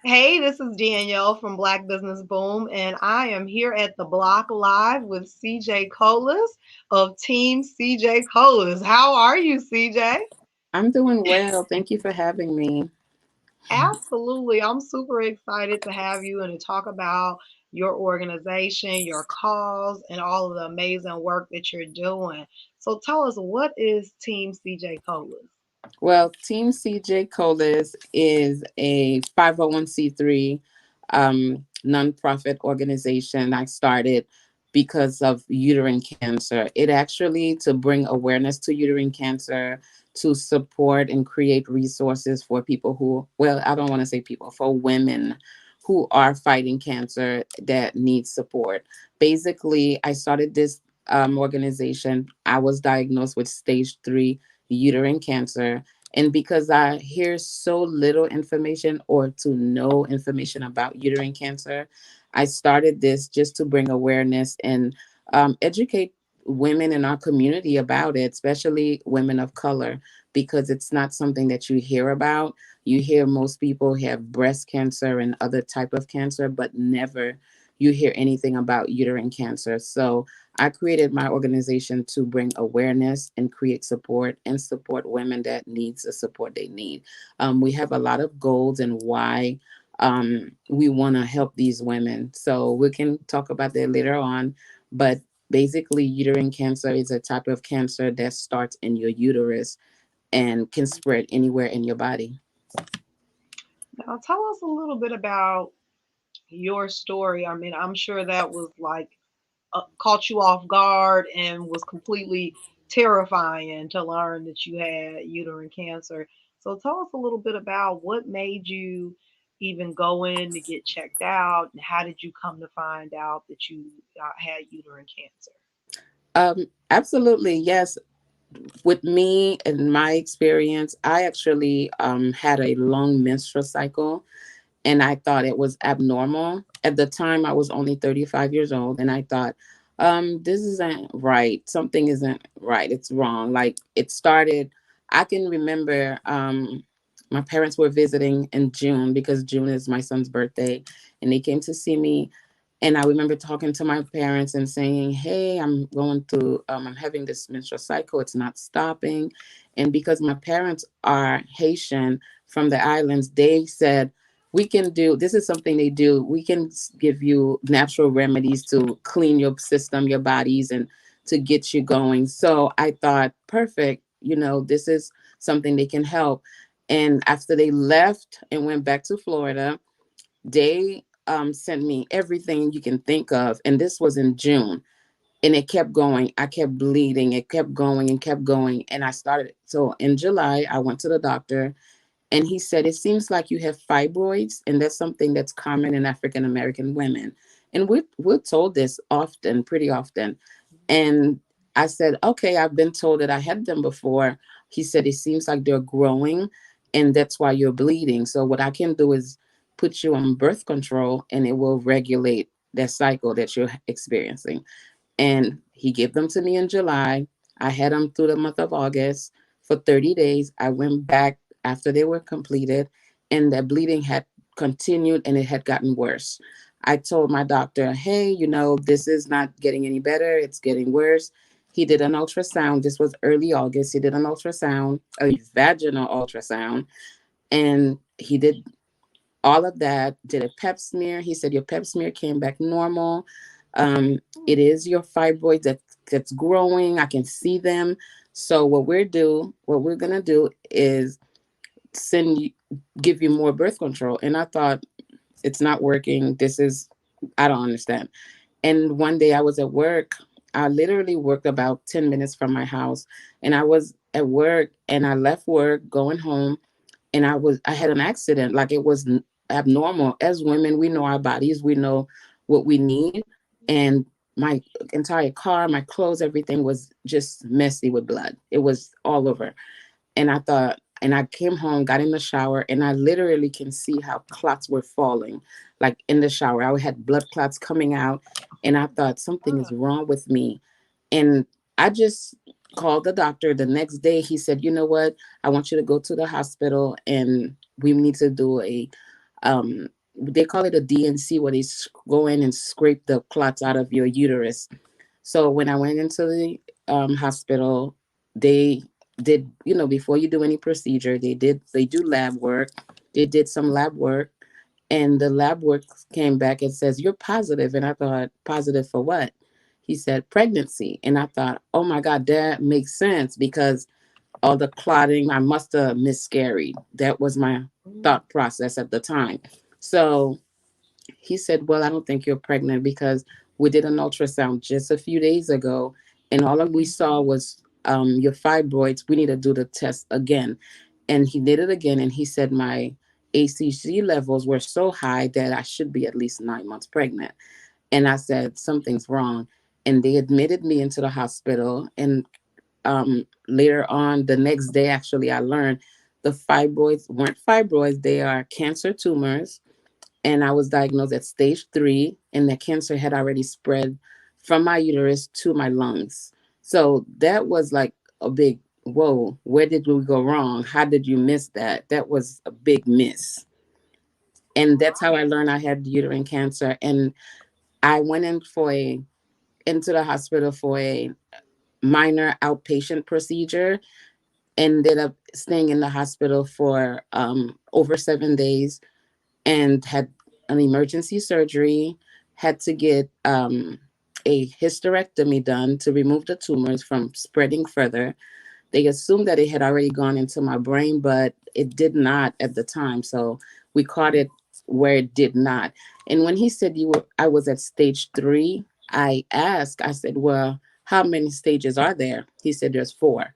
Hey, this is Danielle from Black Business Boom, and I am here at the Block Live with CJ Colas of Team CJ Colas. How are you, CJ? I'm doing well. Thank you for having me. Absolutely. I'm super excited to have you and to talk about your organization, your cause, and all of the amazing work that you're doing. So tell us, what is Team CJ Colas? Well, Team CJ Colas is a 501c3 nonprofit organization I started because of uterine cancer. It actually to bring awareness to uterine cancer, to support and create resources for people who, well, I don't want to say people, for women who are fighting cancer that need support. Basically, I started this organization. I was diagnosed with stage 3 uterine cancer. And because I hear so little information or to no information about uterine cancer, I started this just to bring awareness and educate women in our community about it, especially women of color, because it's not something that you hear about. You hear most people have breast cancer and other type of cancer, but never you hear anything about uterine cancer. So I created my organization to bring awareness and create support and support women that needs the support they need. We have a lot of goals and why we want to help these women. So we can talk about that later on. But basically, uterine cancer is a type of cancer that starts in your uterus and can spread anywhere in your body. Now, tell us a little bit about your story. I mean, I'm sure that was like caught you off guard and was completely terrifying to learn that you had uterine cancer. So tell us a little bit about what made you even go in to get checked out, and how did you come to find out that you had uterine cancer? Absolutely, yes. With me and my experience, I actually had a long menstrual cycle and I thought it was abnormal. At the time, I was only 35 years old, and I thought, this isn't right. Something isn't right. It's wrong. Like it started, I can remember my parents were visiting in June because June is my son's birthday, and they came to see me. And I remember talking to my parents and saying, "Hey, I'm having this menstrual cycle. It's not stopping." And because my parents are Haitian from the islands, they said, we can do this is something they do. We can give you natural remedies to clean your system, your bodies, and to get you going. So I thought, perfect, this is something they can help. And after they left and went back to Florida, they sent me everything you can think of. And this was in June. And it kept going. I kept bleeding. It kept going and kept going. And I started. So in July, I went to the doctor and he said, it seems like you have fibroids, and that's something that's common in African American women. And we're told this often, pretty often. And I said, okay, I've been told that I had them before. He said, it seems like they're growing, and that's why you're bleeding. So what I can do is put you on birth control, and it will regulate that cycle that you're experiencing. And he gave them to me in July. I had them through the month of August for 30 days. I went back after they were completed, and the bleeding had continued and it had gotten worse. I told my doctor, hey, this is not getting any better. It's getting worse. He did an ultrasound. This was early August. He did an ultrasound, a vaginal ultrasound, and he did all of that, did a pap smear. He said, your pap smear came back normal. It is your fibroids that's growing. I can see them. So what we're gonna do is send you, give you more birth control. And I thought, it's not working. I don't understand. And one day I was at work. I literally worked about 10 minutes from my house. And I was at work and I left work going home, and I had an accident. Like it was abnormal. As women, we know our bodies, we know what we need. And my entire car, my clothes, everything was just messy with blood. It was all over. And I thought, and I came home, got in the shower, and I literally can see how clots were falling, like in the shower. I had blood clots coming out, and I thought something is wrong with me. And I just called the doctor. The next day, he said, you know what? I want you to go to the hospital and we need to do a they call it a DNC, where they go in and scrape the clots out of your uterus. So when I went into the hospital, they did, before you do any procedure, they do lab work. They did some lab work, and the lab work came back and says you're positive. And I thought, positive for what? He said pregnancy, and I thought, oh my God, that makes sense because all the clotting, I must have miscarried. That was my Mm, thought process at the time. So he said, well, I don't think you're pregnant because we did an ultrasound just a few days ago, and all that we saw mhm. was your fibroids. We need to do the test again. And he did it again, and he said my ACG levels were so high that I should be at least 9 months pregnant. And I said, something's wrong. And they admitted me into the hospital. And later on, the next day, actually, I learned the fibroids weren't fibroids, they are cancer tumors, and I was diagnosed at stage 3, and the cancer had already spread from my uterus to my lungs. So that was like a big whoa. Where did we go wrong? How did you miss that? That was a big miss. And that's how I Right. learned I had uterine cancer. And I went into the hospital for a minor outpatient procedure. Ended up staying in the hospital for over 7 days, and had an emergency surgery, had to get a hysterectomy done to remove the tumors from spreading further. They assumed that it had already gone into my brain, but it did not at the time. So we caught it where it did not. And when he said I was at stage 3, I asked, I said, well, how many stages are there? He said, there's 4.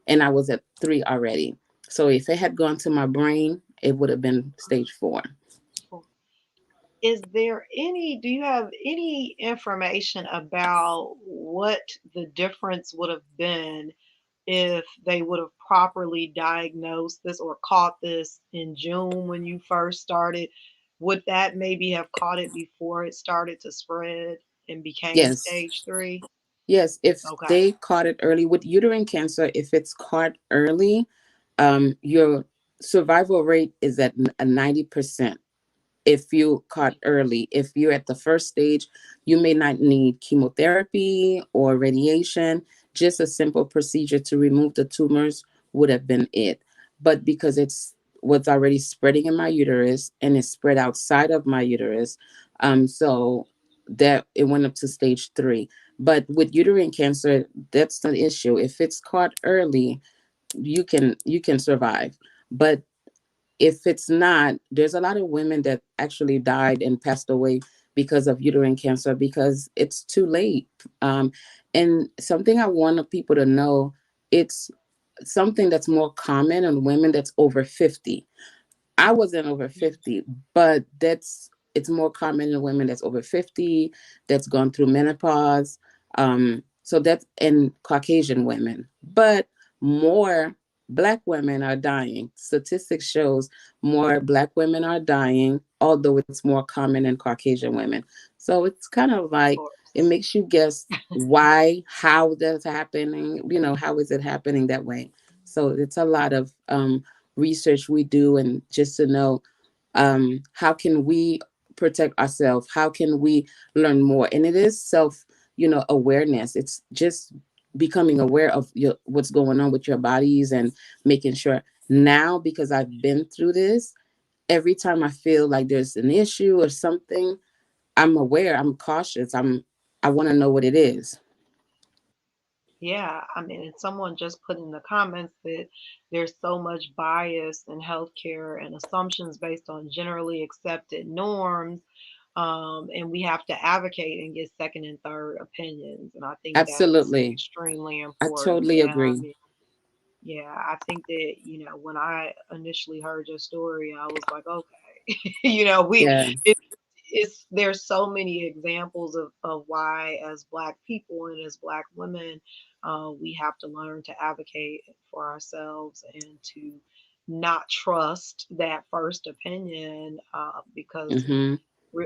And I was at 3 already. So if it had gone to my brain, it would have been stage 4. Cool. Is there any, do you have any information about what the difference would have been if they would have properly diagnosed this or caught this in June when you first started? Would that maybe have caught it before it started to spread and became Yes. stage 3? Yes, if Okay. they caught it early with uterine cancer, if it's caught early, your survival rate is at a 90%. If you caught early, if you're at the first stage, you may not need chemotherapy or radiation. Just a simple procedure to remove the tumors would have been it. But because it's what's already spreading in my uterus and it's spread outside of my uterus, so that it went up to stage 3. But with uterine cancer, that's the issue. If it's caught early, you can survive. But if it's not, there's a lot of women that actually died and passed away because of uterine cancer because it's too late. And something I want people to know, it's something that's more common in women that's over 50. I wasn't over Mm. 50, but it's more common in women that's over 50, that's gone through menopause. So that's in Caucasian women. But more Black women are dying. Statistics shows more Black women are dying, although it's more common in Caucasian women. So it's kind of Of like it course. makes you guess why, how that's happening, how is it happening that way? So it's a lot of research we do, and just to know how can we protect ourselves, how can we learn more. And it is self awareness. It's just becoming aware of what's going on with your bodies, and making sure now, because I've been through this, every time I feel like there's an issue or something, I'm aware, I'm cautious, I want to know what it is. Yeah, I mean, and someone just put in the comments that there's so much bias in healthcare and assumptions based on generally accepted norms, and we have to advocate and get second and third opinions. And I think that's Absolutely. extremely I important. totally Yeah, I agree. mean, yeah, I think that, when I initially heard your story, I was like, okay, we Yeah. it's there's so many examples of why as black people and as black women we have to learn to advocate for ourselves and to not trust that first opinion because Mm-hmm.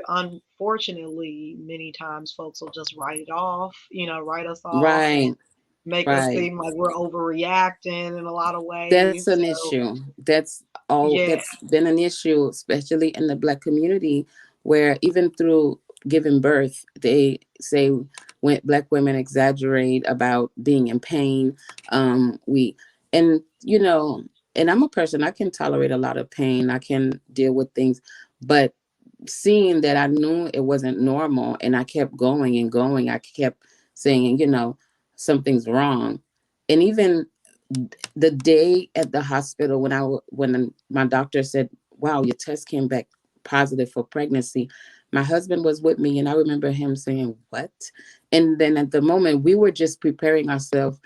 unfortunately many times folks will just write it off, write us off, and Right. make us Right. seem like we're overreacting in a lot of That's ways. an So issue. That's all. yeah. That's been an issue, especially in the Black community, where even through giving birth, they say when Black women exaggerate about being in pain. We and and I'm a person, I can tolerate a lot of pain. I can deal with things, but seeing that, I knew it wasn't normal, and I kept going and going. I kept saying, something's wrong, and even the day at the hospital when my doctor said, "Wow, your test came back positive for pregnancy," my husband was with me, and I remember him saying, "What?" And then at the moment, we were just preparing ourselves,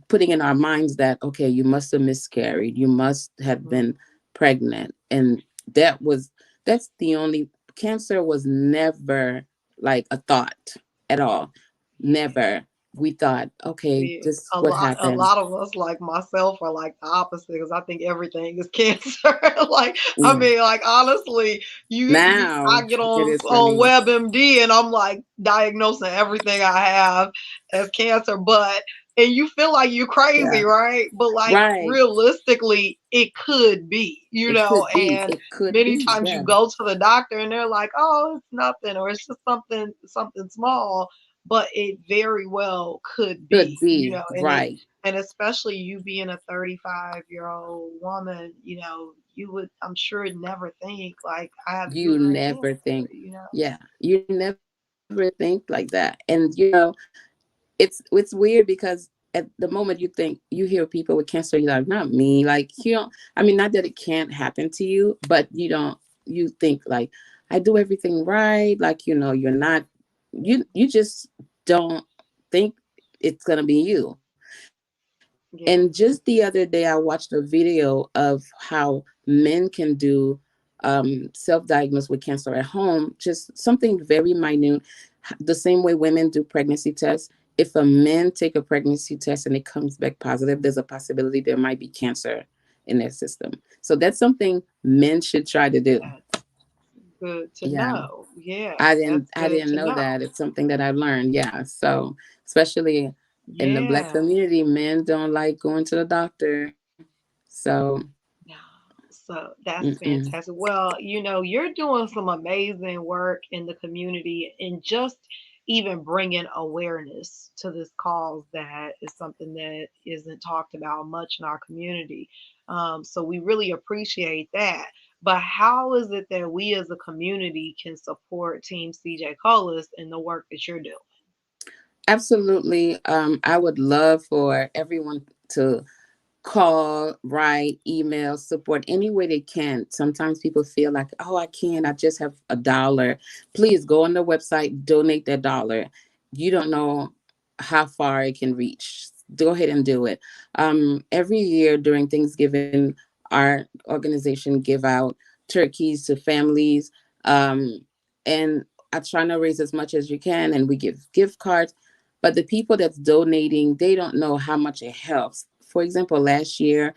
putting in our minds that, okay, you must have miscarried, you must have Mhm. been pregnant, and that's the only. Cancer was never like a thought at all. Yeah. Never. We thought, okay, Yeah, this what a happened. lot of us, like myself, are like the opposite because I think everything is cancer. Like, I Mm. mean, like honestly, I Now get it on is for me. WebMD and I'm like diagnosing everything I have as cancer, but and you feel like you're crazy, Yeah. right? But like Right. realistically, it could be, It could be. and It could many be. times you Yeah. go to the doctor and they're like, "Oh, it's nothing," or it's just something small, but it very well could Could be, be. Right. and especially you being a 35-year-old woman, you would, I'm sure, never think like I have You uterine never think. cancer. Yeah. You never think like that. And it's weird because at the moment you hear people with cancer, you're like, not me. Like, you don't, I mean, not that it can't happen to you, but you think like, I do everything right. Like, you're not, you just don't think it's going to be you. And just the other Yeah, day, I watched a video of how men can do self-diagnose with cancer at home, just something very minute, the same way women do pregnancy tests. If a man take a pregnancy test and it comes back positive, there's a possibility there might be cancer in their system. So that's something men should try to do. that's good to Yeah. know. Yeah, I that's didn't I good didn't to know know. that. It's something that I've learned. Yeah. So especially in the Black Yeah. community, men don't like going to the doctor. So Yeah. So that's mm-mm. fantastic. Well, you're doing some amazing work in the community and just even bringing awareness to this cause that is something that isn't talked about much in our community. So we really appreciate that. But how is it that we as a community can support Team CJ Colas in the work that you're doing? Absolutely. I would love for everyone to call, write, email, support any way they can. Sometimes people feel like, oh, I can't, I just have $1. Please go on the website, donate that dollar. You don't know how far it can reach. Go ahead and do it. Every year during Thanksgiving, our organization give out turkeys to families. And I try to raise as much as you can, and we give gift cards. But the people that's donating, they don't know how much it helps. For example, last year,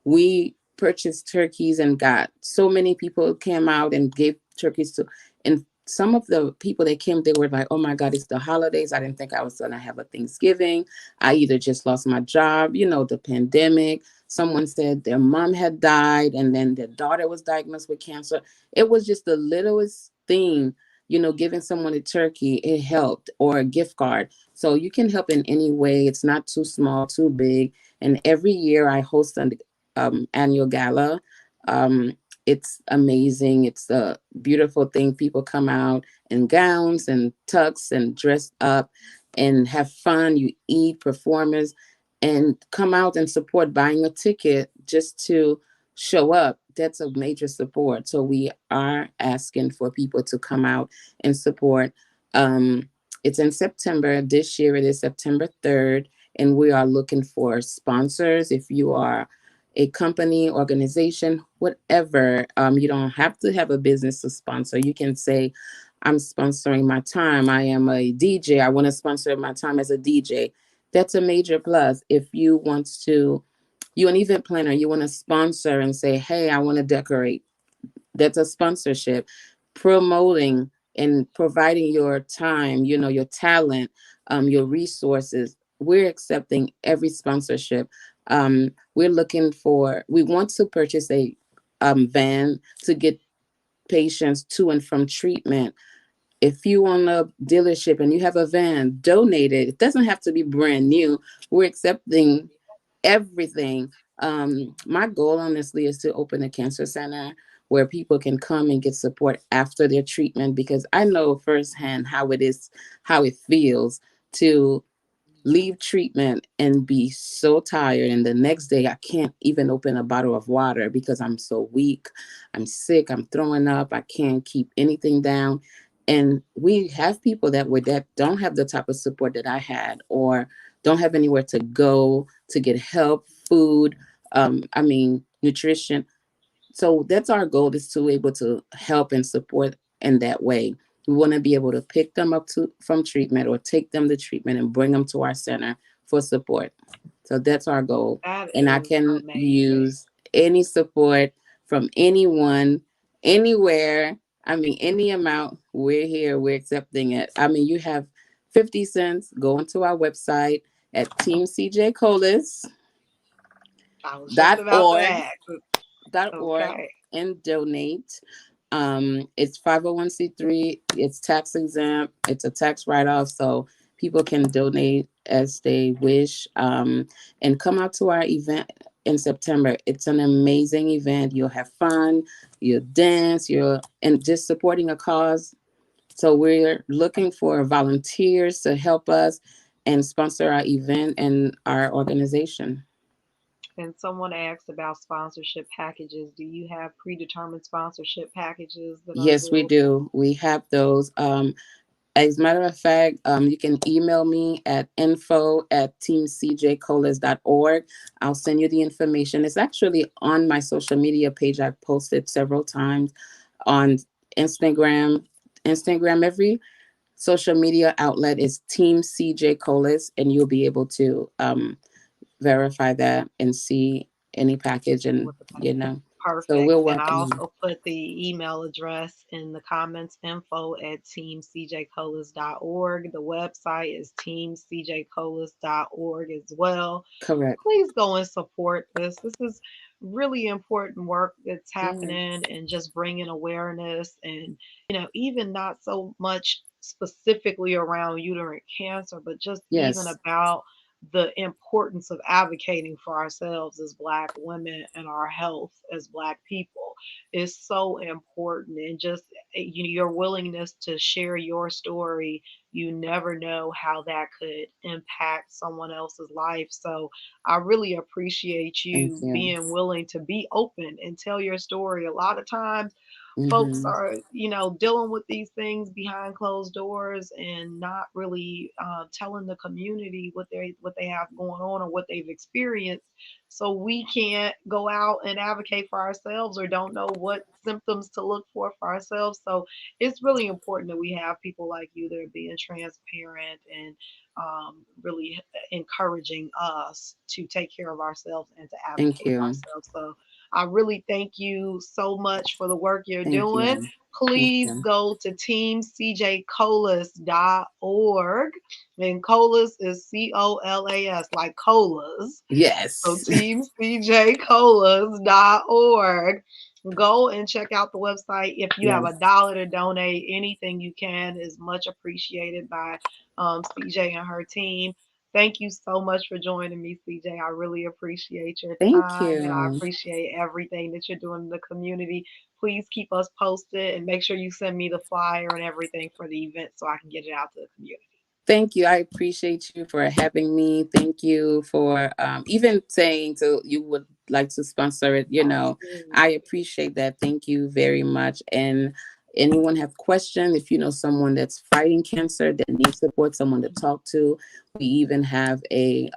we purchased turkeys and got so many people came out and gave turkeys to, and some of the people that came, they were like, oh my God, it's the holidays. I didn't think I was going to have a Thanksgiving. I either just lost my job, the pandemic. Someone said their mom had died and then their daughter was diagnosed with cancer. It was just the littlest thing, giving someone a turkey, it helped, or a gift card. So you can help in any way. It's not too small, too big. And every year I host an annual gala. Um, it's amazing. It's a beautiful thing. People come out in gowns and tux and dressed up and have fun. You eat, performers, and come out and support buying a ticket just to show up. That's a major support. So we are asking for people to come out and support. Um, it's in September. This year it is September 3rd, and we are looking for sponsors. If you are a company, organization, whatever, you don't have to have a business to sponsor. You can say, I'm sponsoring my time. I am a DJ. I want to sponsor my time as a DJ. That's a major plus. If you want to, you an event planner, you want to sponsor and say, hey, I want to decorate. That's a sponsorship. Promoting and providing your time, your talent, your resources. we're accepting every sponsorship. We want to purchase a van to get patients to and from treatment. If you own a dealership and you have a van, donate it. It doesn't have to be brand new. We're accepting everything. My goal, honestly, is to open a cancer center where people can come and get support after their treatment, because I know firsthand how it is, how it feels to leave treatment and be so tired, and the next day I can't even open a bottle of water because I'm so weak, I'm sick, I'm throwing up, I can't keep anything down. And we have people that don't have the type of support that I had, or don't have anywhere to go to get help, food, nutrition. So that's our goal, is to able to help and support in that way. We want to be able to pick them up from treatment, or take them to treatment and bring them to our center for support. So that's our goal. That And I is can amazing. use any support from anyone, anywhere. Any amount. We're here. We're accepting it. You have 50 cents. Go onto our website at I was just about to teamcjcolas.org ask. .org Okay. and donate. It's 501(c)(3). It's tax exempt. It's a tax write off, so people can donate as they wish. And come out to our event in September. It's an amazing event. You'll have fun. You'll dance. And just supporting a cause. So we're looking for volunteers to help us and sponsor our event and our organization. And someone asked about sponsorship packages. Do you have predetermined sponsorship packages that are Yes, we available? do. We have those. As a matter of fact, you can email me at info@teamcjcolas.org. I'll send you the information. It's actually on my social media page. I've posted several times on Instagram. Every social media outlet is Team CJ Colas, and you'll be able to verify that and see any package, and With the you know. So Perfect. we'll And I welcome you. also put the email address in the comments, info@teamcjcolas.org. The website is teamcjcolas.org as well. Correct. Please go and support this. This is really important work that's Yeah. happening, and just bringing awareness, and, even not so much specifically around uterine cancer, but just even Yes. about the importance of advocating for ourselves as Black women and our health as Black people is so important. And just, your willingness to share your story, you never know how that could impact someone else's life. So I really appreciate Thank you you. being willing to be open and tell your story. A lot of times folks Mm-hmm. are, dealing with these things behind closed doors, and not really telling the community what they have going on or what they've experienced. So we can't go out and advocate for ourselves, or don't know what symptoms to look for ourselves. So it's really important that we have people like you that are being transparent, and really encouraging us to take care of ourselves and to Thank advocate for you. ourselves. So I really thank you so much for the work you're Thank doing. you. Thank Please you. go to teamcjcolas.org. And colas is COLAS, like colas. So Yes. teamcjcolas.org. Go and check out the website. If you have Yes. $1 to donate, anything you can is much appreciated by CJ and her team. Thank you so much for joining me, CJ. I really appreciate your Thank time, and I you. appreciate everything that you're doing in the community. Please keep us posted, and make sure you send me the flyer and everything for the event so I can get it out to the community. Thank you. I appreciate you for having me. Thank you for even saying to you would like to sponsor it. I Absolutely. appreciate that. Thank you very much. And anyone have questions, if you know someone that's fighting cancer that needs support, someone to talk to, we even have a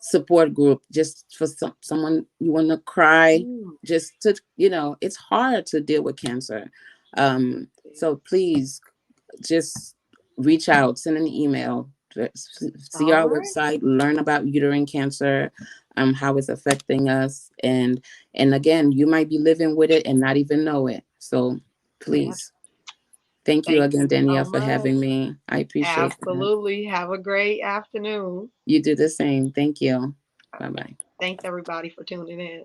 support group just for someone you want to cry, Mm, just to, it's hard to deal with cancer. So please just reach out, send an email, see all our right. website, learn about uterine cancer, how it's affecting us. And again, you might be living with it and not even know it. So Yes. please. Thank you Thank again, you so Danielle, for much. having me. I appreciate that. Absolutely. Have a great afternoon. You do the same. Thank you. Bye bye. Thanks everybody for tuning in.